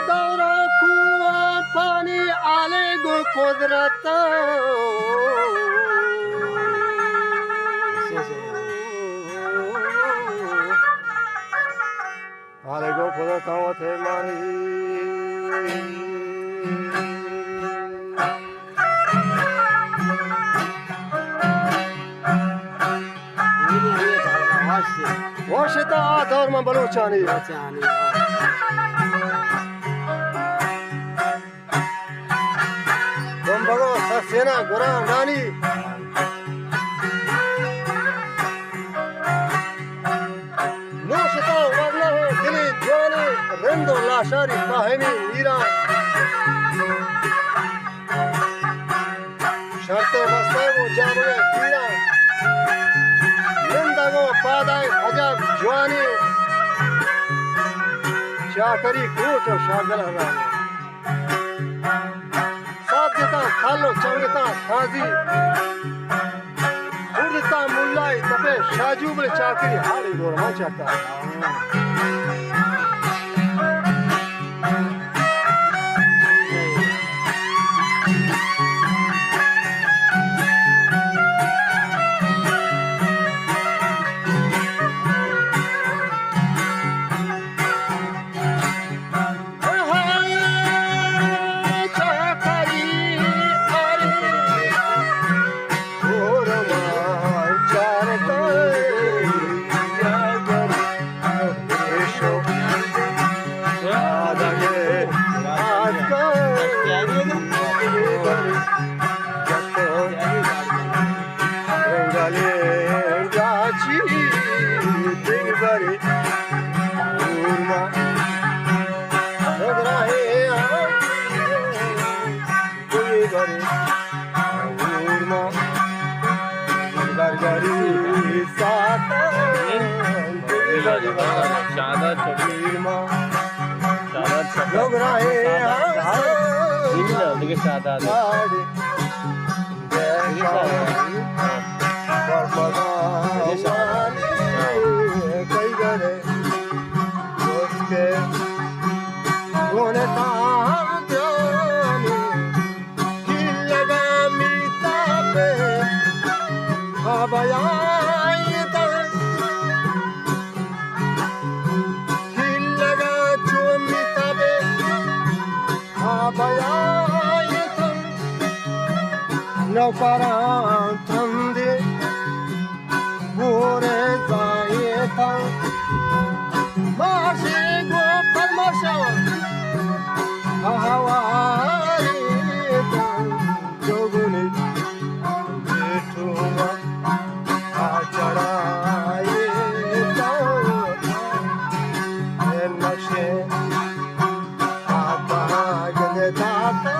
दौरा कुआं पानी आले गो कुदरत आले गो कुदरत थे मारी वशता दौर में बलूचानी तुम बगो सेना गुरा नानी नोशता वरना है दिली जवानी रंदो लाशारी फाहमी ईरान शर्ते बस्ते वो जामगे ईरान रंदगो पादाई अजब जवानी शाकरी कूट और शागल हराने खालो चंगता खाजी उड़ता मुल्लाई तबे शाजूबले चाकरी हारी गोरमा चाहता लोग रहे कई गरे उसके लगा मीता पे नौकरा ठंडे गोरे जाए था माशे गो परमाशा हवारे जोगुने बेटुआ चढ़ाए नशे आता गले दाता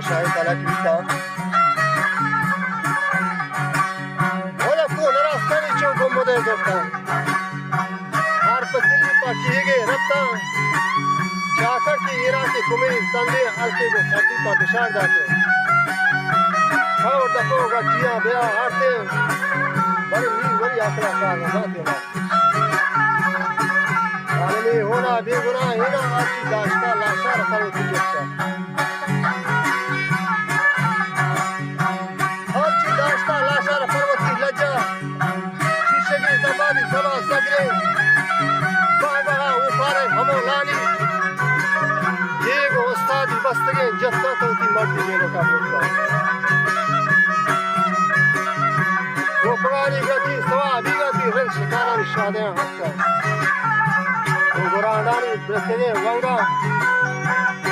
शायद तलक विता होला को रास्ता नहीं चौको मोदे करता हर पसली पाकीगे रत्ता चाकर की हीरा के कुमे संगे हल्के को सर्दी पर निशान जाते और दफो गटिया बेरा आते बड़ी यात्रा का लगाते आलमी होना बेगुनाह है ना अच्छी दास्ता लाशा रखा तुझे जत्ता तो ती मर्दी मेरे का बोलता वो पुरानी गति सवा अभी गति रंग शिकारा निशाने हत्या वो गुरांडानी ब्रतने वंगा Thank